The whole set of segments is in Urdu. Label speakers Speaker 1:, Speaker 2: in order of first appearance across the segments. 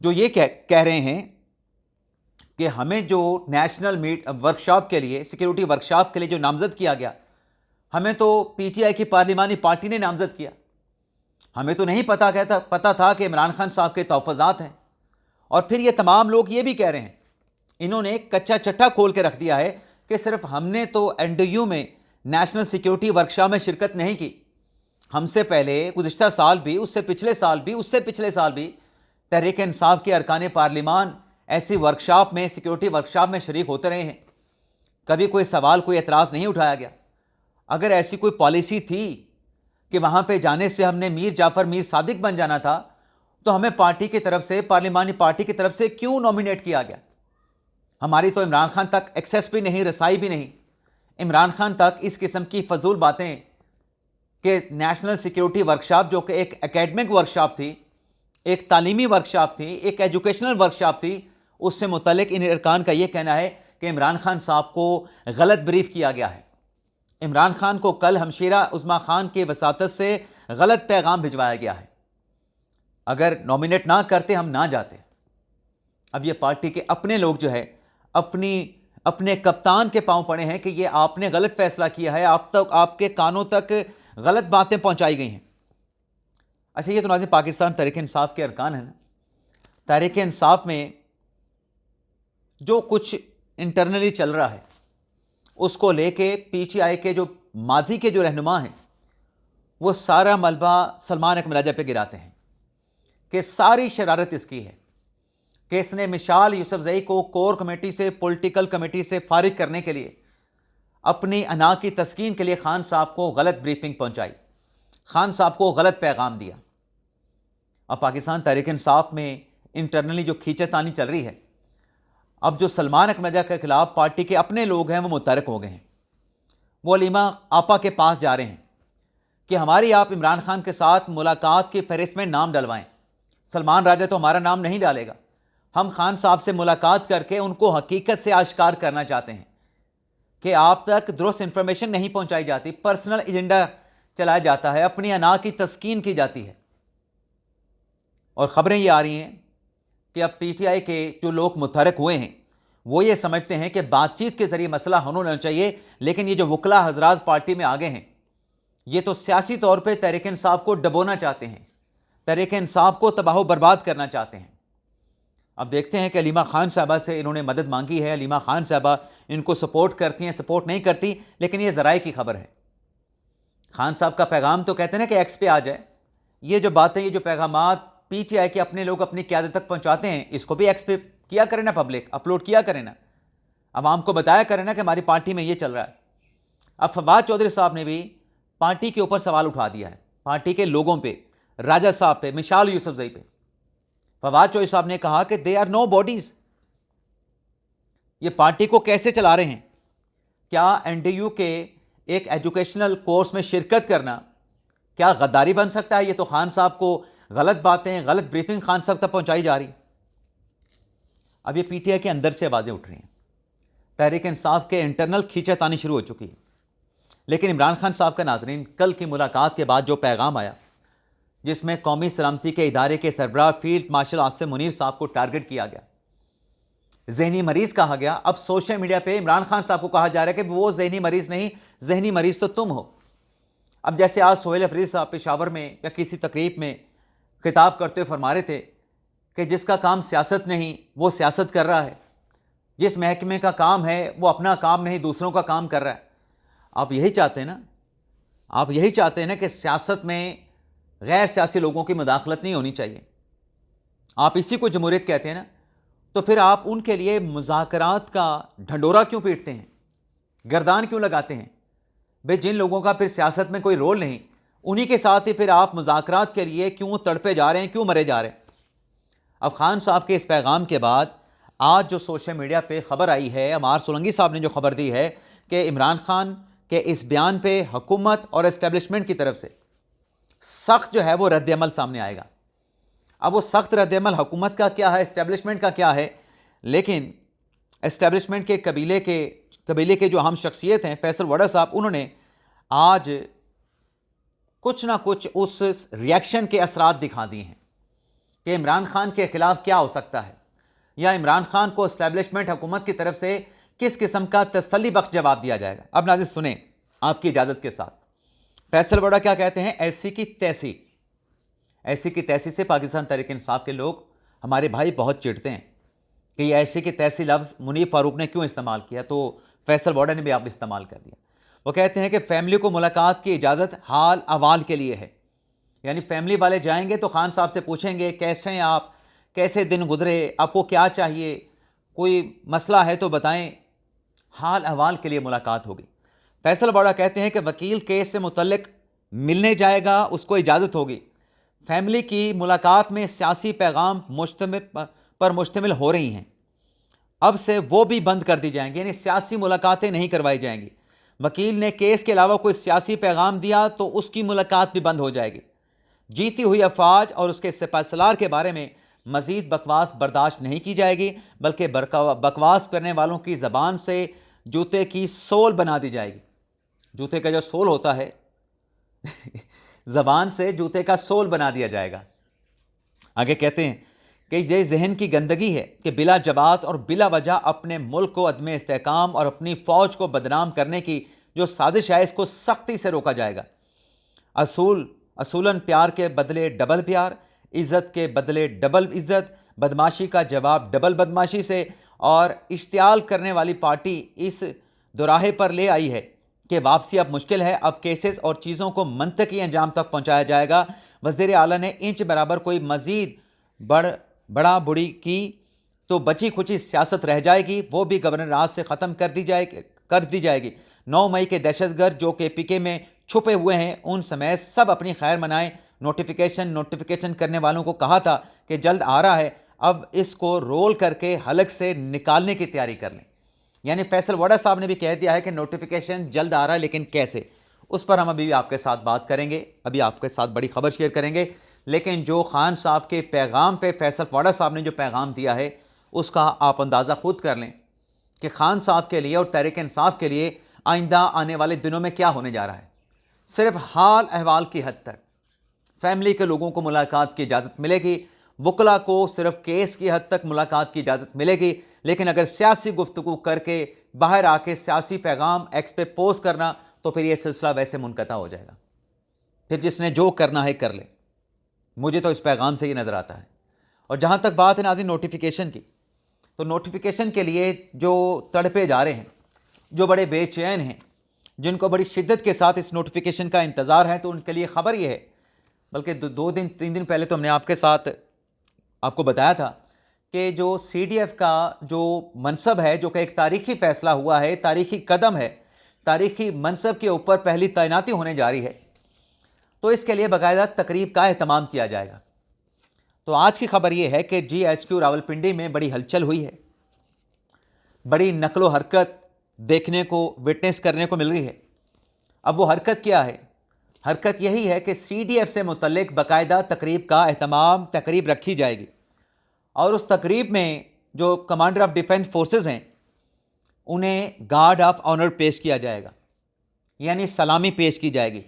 Speaker 1: جو یہ کہہ رہے ہیں کہ ہمیں جو نیشنل ورکشاپ کے لیے، سیکیورٹی ورکشاپ کے لیے جو نامزد کیا گیا، ہمیں تو پی ٹی آئی کی پارلیمانی پارٹی نے نامزد کیا، ہمیں تو نہیں پتا تھا کہ عمران خان صاحب کے تحفظات ہیں۔ اور پھر یہ تمام لوگ یہ بھی کہہ رہے ہیں، انہوں نے کچا چٹا کھول کے رکھ دیا ہے کہ صرف ہم نے تو این ڈی یو میں نیشنل سیکیورٹی ورکشاپ میں شرکت نہیں کی، ہم سے پہلے گزشتہ سال بھی، اس سے پچھلے سال بھی، اس سے پچھلے سال بھی تحریک انصاف کے ارکان پارلیمان ایسی ورکشاپ میں، سیکیورٹی ورکشاپ میں شریک ہوتے رہے ہیں، کبھی کوئی سوال، کوئی اعتراض نہیں اٹھایا گیا۔ اگر ایسی کوئی پالیسی تھی کہ وہاں پہ جانے سے ہم نے میر جعفر میر صادق بن جانا تھا، تو ہمیں پارٹی کی طرف سے، پارلیمانی پارٹی کی طرف سے کیوں نومینیٹ کیا گیا؟ ہماری تو عمران خان تک ایکسیس بھی نہیں، رسائی بھی نہیں، عمران خان تک اس قسم کی فضول باتیں کہ نیشنل سیکیورٹی ورکشاپ جو کہ ایک اکیڈمک ورکشاپ تھی، ایک تعلیمی ورکشاپ تھی، ایک ایجوکیشنل ورکشاپ تھی، اس سے متعلق ان ارکان کا یہ کہنا ہے کہ عمران خان صاحب کو غلط بریف کیا گیا ہے، عمران خان کو کل ہمشیرہ عظمیٰ خان کی وساطت سے غلط پیغام بھجوایا گیا ہے، اگر نومینیٹ نہ کرتے ہم نہ جاتے۔ اب یہ پارٹی کے اپنے لوگ جو ہے اپنے کپتان کے پاؤں پڑے ہیں کہ یہ آپ نے غلط فیصلہ کیا ہے، آپ کے کانوں تک غلط باتیں پہنچائی گئی ہیں۔ اچھا، یہ تو ناظرین پاکستان تحریک انصاف کے ارکان ہیں نا۔ تحریک انصاف میں جو کچھ انٹرنلی چل رہا ہے اس کو لے کے پی ٹی آئی کے جو ماضی کے جو رہنما ہیں وہ سارا ملبہ سلمان اکمل راجہ پہ گراتے ہیں کہ ساری شرارت اس کی ہے کہ اس نے مشال یوسف زئی کو کور کمیٹی سے، پولیٹیکل کمیٹی سے فارغ کرنے کے لیے، اپنی انا کی تسکین کے لیے خان صاحب کو غلط بریفنگ پہنچائی، خان صاحب کو غلط پیغام دیا۔ اب پاکستان تحریک انصاف میں انٹرنلی جو کھینچا تانی چل رہی ہے، اب جو سلمان اکمل راجہ کے خلاف پارٹی کے اپنے لوگ ہیں وہ متحرک ہو گئے ہیں، وہ علیمہ آپا کے پاس جا رہے ہیں کہ ہماری آپ عمران خان کے ساتھ ملاقات کی فہرست میں نام ڈلوائیں۔ سلمان راجہ تو ہمارا نام نہیں ڈالے گا، ہم خان صاحب سے ملاقات کر کے ان کو حقیقت سے آشکار کرنا چاہتے ہیں کہ آپ تک درست انفارمیشن نہیں پہنچائی جاتی، پرسنل ایجنڈا چلایا جاتا ہے، اپنی انا کی تسکین کی جاتی ہے۔ اور خبریں یہ آ رہی ہیں کہ اب پی ٹی آئی کے جو لوگ متحرک ہوئے ہیں وہ یہ سمجھتے ہیں کہ بات چیت کے ذریعے مسئلہ حل ہونا چاہیے، لیکن یہ جو وکلا حضرات پارٹی میں آگے ہیں یہ تو سیاسی طور پہ تحریک انصاف کو ڈبونا چاہتے ہیں، تحریک انصاف کو تباہ و برباد کرنا چاہتے ہیں۔ اب دیکھتے ہیں کہ علیمہ خان صاحبہ سے انہوں نے مدد مانگی ہے، علیمہ خان صاحبہ ان کو سپورٹ کرتی ہیں، سپورٹ نہیں کرتی، لیکن یہ ذرائع کی خبر ہے۔ خان صاحب کا پیغام تو کہتے ہیں نا کہ ایکس پہ آ جائے، یہ جو باتیں، یہ جو پیغامات پی ٹی آئی کے اپنے لوگ اپنی قیادت تک پہنچاتے ہیں، اس کو بھی ایکس پہ کیا کریں نا، پبلک اپلوڈ کیا کریں نا، عوام کو بتایا کریں نا کہ ہماری پارٹی میں یہ چل رہا ہے۔ اب فواد چودھری صاحب نے بھی پارٹی کے اوپر سوال اٹھا دیا ہے، پارٹی کے لوگوں پہ، راجہ صاحب پہ، مشال یوسف زئی پہ۔ فواد چودھری صاحب نے کہا کہ دے آر نو باڈیز، یہ پارٹی کو کیسے چلا رہے ہیں؟ کیا این ڈی یو کے ایک ایجوکیشنل کورس میں شرکت کرنا کیا غداری بن سکتا ہے؟ یہ تو خان صاحب کو غلط باتیں، غلط بریفنگ خان صاحب تک پہنچائی جا رہی۔ اب یہ پی ٹی آئی کے اندر سے آوازیں اٹھ رہی ہیں، تحریک انصاف کے انٹرنل کھینچا تانی شروع ہو چکی ہے، لیکن عمران خان صاحب کا ناظرین کل کی ملاقات کے بعد جو پیغام آیا، جس میں قومی سلامتی کے ادارے کے سربراہ فیلڈ مارشل عاصم منیر صاحب کو ٹارگٹ کیا گیا، ذہنی مریض کہا گیا۔ اب سوشل میڈیا پہ عمران خان صاحب کو کہا جا رہا ہے کہ وہ ذہنی مریض نہیں، ذہنی مریض تو تم ہو۔ اب جیسے آج سہیل افریدی صاحب پشاور میں یا کسی تقریب میں خطاب کرتے ہوئے فرما رہے تھے کہ جس کا کام سیاست نہیں وہ سیاست کر رہا ہے، جس محکمے کا کام ہے وہ اپنا کام نہیں دوسروں کا کام کر رہا ہے۔ آپ یہی چاہتے ہیں نا، آپ یہی چاہتے ہیں نا کہ سیاست میں غیر سیاسی لوگوں کی مداخلت نہیں ہونی چاہیے، آپ اسی کو جمہوریت کہتے ہیں نا، تو پھر آپ ان کے لیے مذاکرات کا ڈھنڈورا کیوں پیٹتے ہیں، گردان کیوں لگاتے ہیں؟ بھئی جن لوگوں کا پھر سیاست میں کوئی رول نہیں، انہی کے ساتھ ہی پھر آپ مذاکرات کے لیے کیوں تڑپے جا رہے ہیں، کیوں مرے جا رہے ہیں؟ اب خان صاحب کے اس پیغام کے بعد آج جو سوشل میڈیا پہ خبر آئی ہے، عمار سولنگی صاحب نے جو خبر دی ہے کہ عمران خان کے اس بیان پہ حکومت اور اسٹیبلشمنٹ کی طرف سے سخت جو ہے وہ رد عمل سامنے آئے گا۔ اب وہ سخت رد عمل حکومت کا کیا ہے، اسٹیبلشمنٹ کا کیا ہے، لیکن اسٹیبلشمنٹ کے قبیلے کے جو اہم شخصیت ہیں فیصل وڈا صاحب، انہوں نے آج کچھ نہ کچھ اس ریاکشن کے اثرات دکھا دیے ہیں۔ کہ عمران خان کے خلاف کیا ہو سکتا ہے، یا عمران خان کو اسٹیبلشمنٹ حکومت کی طرف سے کس قسم کا تسلی بخش جواب دیا جائے گا۔ اب ناظرین سنیں آپ کی اجازت کے ساتھ، فیصل ووڈا کیا کہتے ہیں، ایسی کی تیسی سے پاکستان تحریک انصاف کے لوگ، ہمارے بھائی بہت چڑھتے ہیں کہ یہ ایسی کی تیسی لفظ منیب فاروق نے کیوں استعمال کیا، تو فیصل ووڈا نے بھی آپ استعمال کر دیا۔ وہ کہتے ہیں کہ فیملی کو ملاقات کی اجازت حال احوال کے لیے ہے، یعنی فیملی والے جائیں گے تو خان صاحب سے پوچھیں گے کیسے ہیں آپ، کیسے دن گزرے، آپ کو کیا چاہیے، کوئی مسئلہ ہے تو بتائیں، حال احوال کے لیے ملاقات ہوگی۔ فیصل ووڈا کہتے ہیں کہ وکیل کیس سے متعلق ملنے جائے گا، اس کو اجازت ہوگی۔ فیملی کی ملاقات میں سیاسی پیغام پر مشتمل ہو رہی ہیں، اب سے وہ بھی بند کر دی جائیں گی، یعنی سیاسی ملاقاتیں نہیں کروائی جائیں گی۔ وکیل نے کیس کے علاوہ کوئی سیاسی پیغام دیا تو اس کی ملاقات بھی بند ہو جائے گی۔ جیتی ہوئی افواج اور اس کے سپہ سالار کے بارے میں مزید بکواس برداشت نہیں کی جائے گی، بلکہ بکواس کرنے والوں کی زبان سے جوتے کی سول بنا دی جائے گی۔ جوتے کا جو سول ہوتا ہے زبان سے جوتے کا سول بنا دیا جائے گا۔ آگے کہتے ہیں کہ یہ ذہن کی گندگی ہے کہ بلا جواز اور بلا وجہ اپنے ملک کو عدم استحکام اور اپنی فوج کو بدنام کرنے کی جو سازش ہے اس کو سختی سے روکا جائے گا۔ اصولاً پیار کے بدلے ڈبل پیار، عزت کے بدلے ڈبل عزت، بدماشی کا جواب ڈبل بدماشی سے، اور اشتعال کرنے والی پارٹی اس دوراہے پر لے آئی ہے کہ واپسی اب مشکل ہے، اب کیسز اور چیزوں کو منطقی انجام تک پہنچایا جائے گا۔ وزیر اعلیٰ نے انچ برابر کوئی مزید بڑا بڑی کی تو بچی کھچی سیاست رہ جائے گی، وہ بھی گورنر راج سے ختم کر دی جائے گی۔ 9 مئی کے دہشت گرد جو کہ پی کے میں چھپے ہوئے ہیں ان سمیت سب اپنی خیر منائیں۔ نوٹیفیکیشن کرنے والوں کو کہا تھا کہ جلد آ رہا ہے، اب اس کو رول کر کے حلق سے نکالنے کی تیاری کر لیں۔ یعنی فیصل ووڈا صاحب نے بھی کہہ دیا ہے کہ نوٹیفیکیشن جلد آ رہا ہے، لیکن کیسے، اس پر ہم ابھی آپ کے ساتھ بات کریں گے، ابھی آپ کے ساتھ بڑی خبر شیئر کریں گے۔ لیکن جو خان صاحب کے پیغام پہ فیصل ووڈا صاحب نے جو پیغام دیا ہے اس کا آپ اندازہ خود کر لیں کہ خان صاحب کے لیے اور تحریک انصاف کے لیے آئندہ آنے والے دنوں میں کیا ہونے جا رہا ہے۔ صرف حال احوال کی حد تک فیملی کے لوگوں کو ملاقات کی اجازت ملے گی، وکلا کو صرف کیس کی حد تک ملاقات کی اجازت ملے گی، لیکن اگر سیاسی گفتگو کر کے باہر آ کے سیاسی پیغام ایکس پہ پوسٹ کرنا تو پھر یہ سلسلہ ویسے منقطع ہو جائے گا، پھر جس نے جو کرنا ہے کر لے۔ مجھے تو اس پیغام سے یہ نظر آتا ہے۔ اور جہاں تک بات ہے ناظرین نوٹیفیکیشن کی، تو نوٹیفیکیشن کے لیے جو تڑپے جا رہے ہیں، جو بڑے بے چین ہیں، جن کو بڑی شدت کے ساتھ اس نوٹیفیکیشن کا انتظار ہے، تو ان کے لیے خبر یہ ہے، بلکہ 2-3 دن پہلے تو ہم نے آپ کے ساتھ آپ کو بتایا تھا کہ جو سی ڈی ایف کا جو منصب ہے، جو کہ ایک تاریخی فیصلہ ہوا ہے، تاریخی قدم ہے، تاریخی منصب کے اوپر پہلی تعیناتی ہونے جا رہی ہے، تو اس کے لیے باقاعدہ تقریب کا اہتمام کیا جائے گا۔ تو آج کی خبر یہ ہے کہ جی ایچ کیو راولپنڈی میں بڑی ہلچل ہوئی ہے، بڑی نقل و حرکت دیکھنے کو، وٹنس کرنے کو مل رہی ہے۔ اب وہ حرکت کیا ہے؟ حرکت یہی ہے کہ سی ڈی ایف سے متعلق باقاعدہ تقریب کا اہتمام، تقریب رکھی جائے گی، اور اس تقریب میں جو کمانڈر آف ڈیفینس فورسز ہیں انہیں گارڈ آف آنر پیش کیا جائے گا، یعنی سلامی پیش کی جائے گی،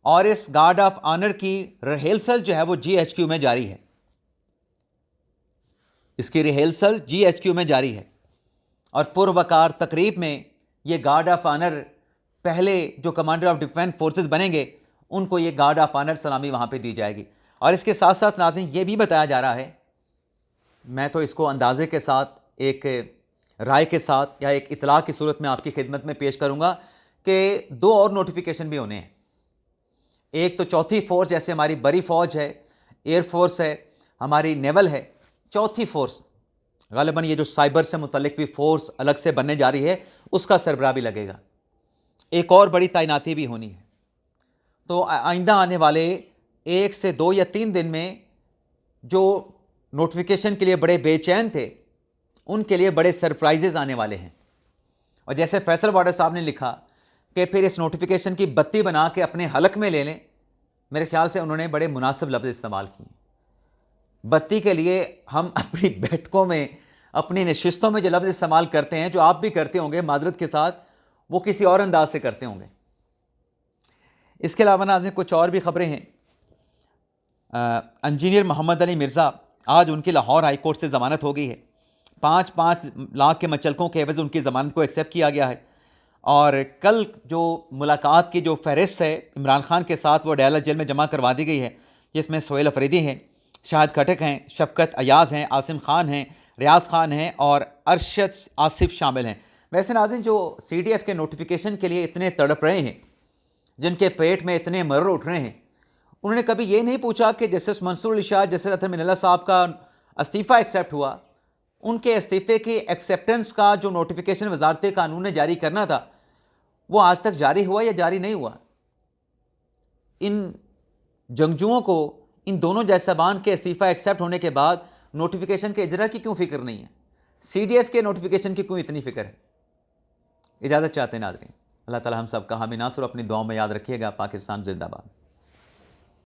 Speaker 1: اور اس گارڈ آف آنر کی ریہرسل جو ہے وہ جی ایچ کیو میں جاری ہے، اس کی ریہرسل جی ایچ کیو میں جاری ہے، اور پروقار تقریب میں یہ گارڈ آف آنر پہلے جو کمانڈر آف ڈیفینس فورسز بنیں گے ان کو یہ گارڈ آف آنر سلامی وہاں پہ دی جائے گی۔ اور اس کے ساتھ ساتھ ناظرین یہ بھی بتایا جا رہا ہے، میں تو اس کو اندازے کے ساتھ، ایک رائے کے ساتھ یا ایک اطلاع کی صورت میں آپ کی خدمت میں پیش کروں گا کہ 2 اور نوٹیفیکیشن بھی ہونے ہیں۔ ایک تو چوتھی فورس، جیسے ہماری بڑی فوج ہے، ایئر فورس ہے، ہماری نیول ہے، چوتھی فورس غالباً یہ جو سائبر سے متعلق بھی فورس الگ سے بننے جا رہی ہے اس کا سربراہ بھی لگے گا، ایک اور بڑی تعیناتی بھی ہونی ہے۔ تو آئندہ آنے والے 1 سے 2 یا 3 دن میں جو نوٹیفیکیشن کے لیے بڑے بے چین تھے ان کے لیے بڑے سرپرائزز آنے والے ہیں۔ اور جیسے فیصل ووڈا صاحب نے لکھا کہ پھر اس نوٹیفیکیشن کی بتی بنا کے اپنے حلق میں لے لیں، میرے خیال سے انہوں نے بڑے مناسب لفظ استعمال کیے۔ بتی کے لیے ہم اپنی بیٹھکوں میں، اپنی نشستوں میں جو لفظ استعمال کرتے ہیں، جو آپ بھی کرتے ہوں گے معذرت کے ساتھ، وہ کسی اور انداز سے کرتے ہوں گے۔ اس کے علاوہ ناظرین کچھ اور بھی خبریں ہیں۔ انجینئر محمد علی مرزا، آج ان کی لاہور ہائی کورٹ سے ضمانت ہو گئی ہے. 5 لاکھ کے مچلکوں کے عوض ان کی ضمانت کو ایکسیپٹ کیا گیا ہے. اور کل جو ملاقات کی جو فہرست ہے عمران خان کے ساتھ وہ ڈیالہ جیل میں جمع کروا دی گئی ہے، جس میں سہیل افریدی ہیں، شاہد کھٹک ہیں، شفقت ایاز ہیں، عاصم خان ہیں، ریاض خان ہیں اور ارشد آصف شامل ہیں. ویسے ناظرین، جو سی ڈی ایف کے نوٹیفیکیشن کے لیے اتنے تڑپ رہے ہیں، جن کے پیٹ میں اتنے مرر اٹھ رہے ہیں، انہوں نے کبھی یہ نہیں پوچھا کہ جسٹس منصور علی شاہ، جسٹس اطہر من اللہ صاحب کا استعفیٰ ایکسیپٹ ہوا، ان کے استعفے کی ایکسیپٹنس کا جو نوٹیفیکیشن وزارت قانون نے جاری کرنا تھا وہ آج تک جاری ہوا یا جاری نہیں ہوا؟ ان جنگجوؤں کو، ان دونوں جیسبان کے استعفیٰ ایکسیپٹ ہونے کے بعد نوٹیفیکیشن کے اجرا کی کیوں فکر نہیں ہے؟ سی ڈی ایف کے نوٹیفیکیشن کی کیوں اتنی فکر ہے؟ اجازت چاہتے ہیں ناظرین. اللہ تعالی ہم سب کا حامی ناصر اپنی دعاؤں میں یاد رکھیے گا. پاکستان زندہ باد.